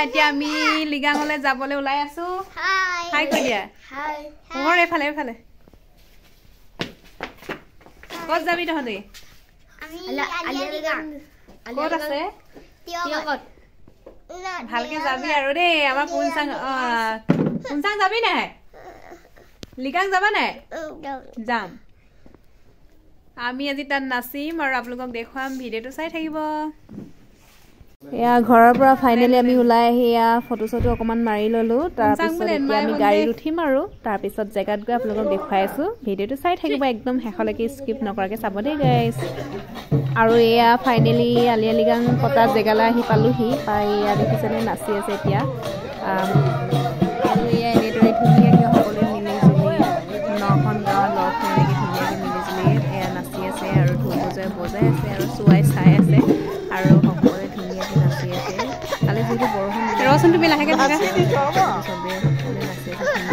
এতিয়া আমি লিগাঙলৈ যাবলৈ ওলাই আছো হাই কৈ দিয়া হাই এফালে এফালে ক'ত যাবি তহঁতি ক'ত আছে ভালকে যাবি আৰু দেই আমাৰ পুনচাং যাবি নাই লিগাং যাবা নাই যাম আমি আজি তাত নাচিম আৰু আপোনালোকক দেখুৱাম ভিডিঅ'টো চাই থাকিব এয়া ঘৰৰ পৰা ফাইনেলি আমি ওলাই আহি এয়া ফটো চটো অকমান মাৰি ললো তাৰপিছত এতিয়া আমি গাড়ীত উঠিম আৰু তাৰপিছত জেগাত গৈ আপোনালোকক দেখুৱাই আছো ভিডিঅ'টো চাই থাকিব একদম শেষলৈকে স্কিপ নকৰাকে চাব দেই গাইজ আৰু এয়া ফাইনেলি আলি আই লৃগাং পতা জেগালৈ আহি পালোহি পাই এয়া দেখিছেনে নাচি আছে এতিয়া আৰু এয়া এনেদৰে ধুনীয়াকৈ সকলোৱে মিলি জুলি নখন গাঁৱৰ লগখন এনেকৈ ধুনীয়াকৈ মিলি জুলি এয়া নাচি আছে আৰু ঢোল বজাই আছে আৰু চুৱাই চাই আছে আৰু সকলোৱে ধুনীয়াকৈ নাচি আছে কালি যিহেতু বৰষুণ ৰচোন তুমি লাহেকৈ থাকা চবেই সকলোৱে নাচি আছে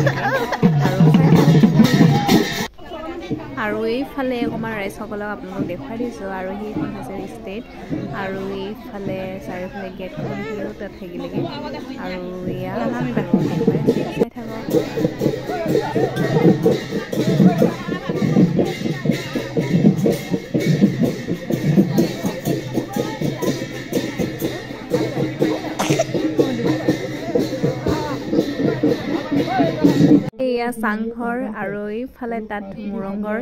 আৰু এইফালে অকণমান ৰাইজসকলক আপোনালোকক দেখুৱাই দিছোঁ আৰু সেইখন হৈছে ষ্টেট আৰু এইফালে চাৰিওফালে গেটখন সিও তাত থাকিলেগৈ আৰু এয়া আমি চাই থাকক এয়া চাংঘৰ আৰু এইফালে তাত মুৰংঘৰ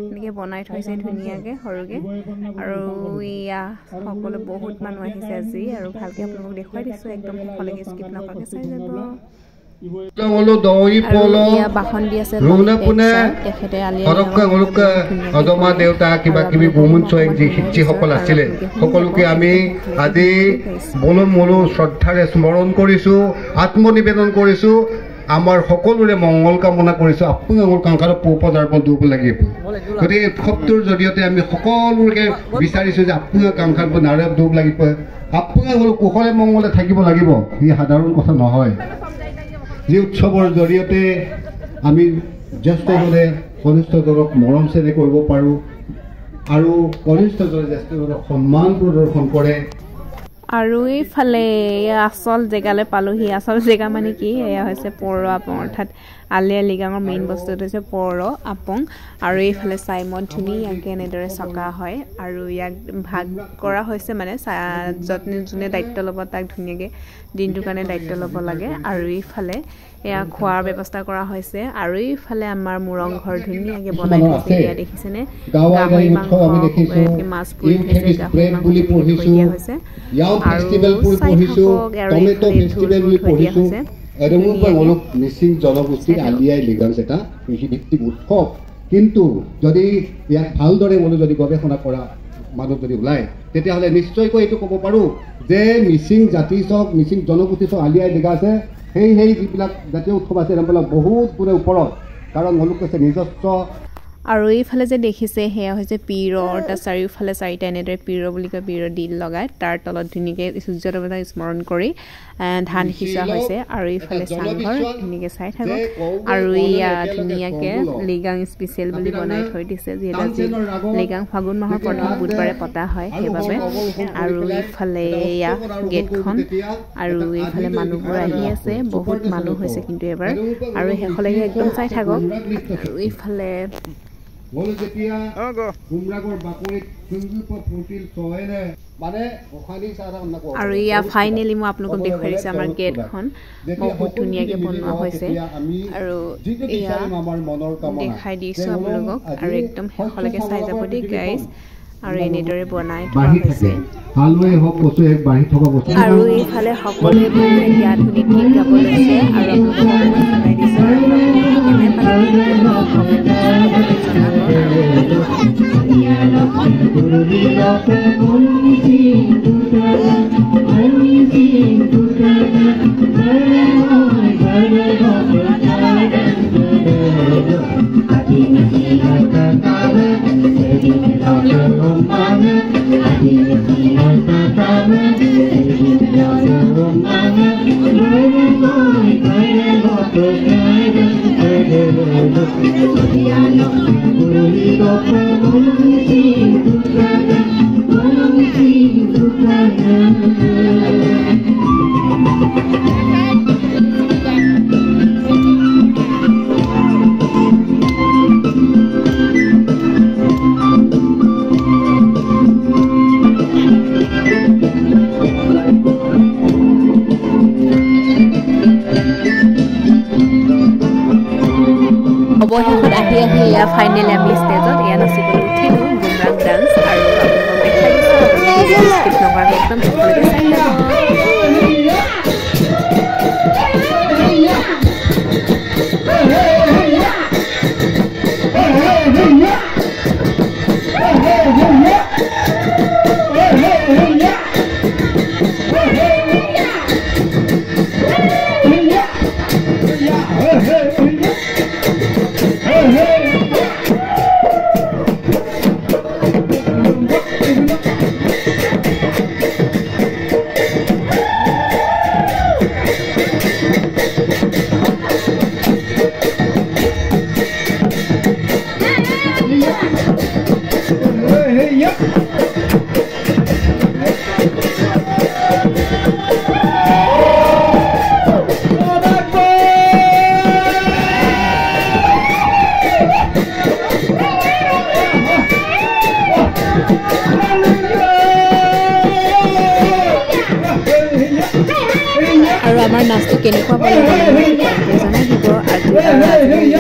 এনেকৈ বনাই থৈছে ধুনীয়াকৈ সৰুকৈ আৰু এয়া সকলো বহুত মানুহ আহিছে আজি আৰু ভালকৈ আপোনালোকক দেখুৱাই দিছোঁ একদম শেষলৈকে স্কিপ নকৰাকৈ চাই যাব বাসন দি আছে তেখেতে অদমা দেউতা কিবা কিবি যিসকল আছিলে সকলোকে আমি আজি বলম মলো শ্ৰদ্ধাৰে স্মৰণ কৰিছোঁ আত্মনিবেদন কৰিছোঁ আমাৰ সকলোৰে মংগল কামনা কৰিছোঁ আপোনালোকৰ কাংক্ষাৰ পূৰ্বজাৰ্পণ দুখ লাগিব গতিকে উৎসৱটোৰ জৰিয়তে আমি সকলোকে বিচাৰিছোঁ যে আপোনাৰ কাংক্ষাৰ নাৰে দুখ লাগিব আপোনালোকৰ কুশলে মংগলে থাকিব লাগিব ই সাধাৰণ কথা নহয় যি উৎসৱৰ জৰিয়তে আমি জ্যেষ্ঠজনে কনিষ্ঠজনক মৰম চেনেহ কৰিব পাৰোঁ আৰু কনিষ্ঠজনে জ্যেষ্ঠজনক সন্মান প্ৰদৰ্শন কৰে আৰু এইফালে আচল জেগালৈ পালোহি আচল জেগা মানে কি এয়া হৈছে পৌৰ আপং অৰ্থাৎ আলি আই লৃগাঙৰ মেইন বস্তুটো হৈছে পৌৰ আপং আৰু এইফালে চাইমদ ধুনীয়াকৈ এনেদৰে চকা হয় আৰু ইয়াক ভাগ কৰা হৈছে মানে যোনে দায়িত্ব ল'ব তাক ধুনীয়াকৈ দিনটোৰ কাৰণে দায়িত্ব ল'ব লাগে আৰু এইফালে এয়া খোৱাৰ ব্যৱস্থা কৰা হৈছে আৰু এইফালে আমাৰ মুৰংঘৰ ধুনীয়াকৈ বনাই থৈছে এয়া দেখিছেনে গাহৰি মাংস মাছ পুৰি থৈছে গাহৰি মাংস দিয়া হৈছে আৰু মিচিং জনগোষ্ঠীৰ আলি আই লৃগাং এটা কৃষিভিত্তিক উৎসৱ কিন্তু যদি ইয়াক ভালদৰে যদি গৱেষণা কৰা মানুহ যদি ওলায় তেতিয়াহ'লে নিশ্চয়কৈ এইটো ক'ব পাৰোঁ যে মিচিং জাতি চক মিচিং জনগোষ্ঠী চক আলি আই লৃগাং আছে সেই যিবিলাক জাতীয় উৎসৱ আছে এইবিলাক বহুত গুণে ওপৰত কাৰণ তেওঁলোক কৈছে নিজস্ব আৰু এইফালে যে দেখিছে সেয়া হৈছে পীৰৰ তাৰ চাৰিওফালে চাৰিটা এনেদৰে পীৰ বুলি কয় পীৰৰ দিল লগাই তাৰ তলত ধুনীয়াকৈ সূৰ্য দেৱতাক স্মৰণ কৰি ধান সিঁচা হৈছে আৰু এইফালে চাংঘৰ ধুনীয়াকৈ চাই থাকক আৰু এয়া ধুনীয়াকৈ লৃগাং স্পেচিয়েল বুলি বনাই থৈ দিছে যিহেতু আজি লৃগাং ফাগুন মাহৰ প্ৰথম বুধবাৰে পতা হয় সেইবাবে আৰু এইফালে এয়া গেটখন আৰু এইফালে মানুহবোৰ আহি আছে বহুত মানুহ হৈছে কিন্তু এবাৰ আৰু শেষলৈকে একদম চাই থাকক আৰু এইফালে আৰু এয়া ফাইনেলি মই আপোনালোকক দেখুৱাই দিছোঁ আমাৰ গেটখন বহুত ধুনীয়াকৈ বনোৱা হৈছে আৰু এয়া দেখাই দিছোঁ আপোনালোকক আৰু একদম শেষলৈকে চাই যাব দেই গাইজ আৰু এনেদৰে বনাই থোৱা হৈছে আৰু এইফালে সকলোৱে ধুনীয়াকৈ আধুনিক গীত গাব লৈছে আৰু আপোনালোকক শুনাই দিছোঁ অৱশেষত আহি এয়া ফাইনেলি আমি ষ্টেজত এয়া নাচিবলৈ উঠিলোঁ গুমৰাং ডান্স আৰু আপোনালোকক দেখাই দিছোঁ স্কিপ নকৰাকৈ একদম সকলোকে চাই ল'ব আৰু আমাৰ নাচটো কেনেকুৱা পালে জনাই দিব আৰু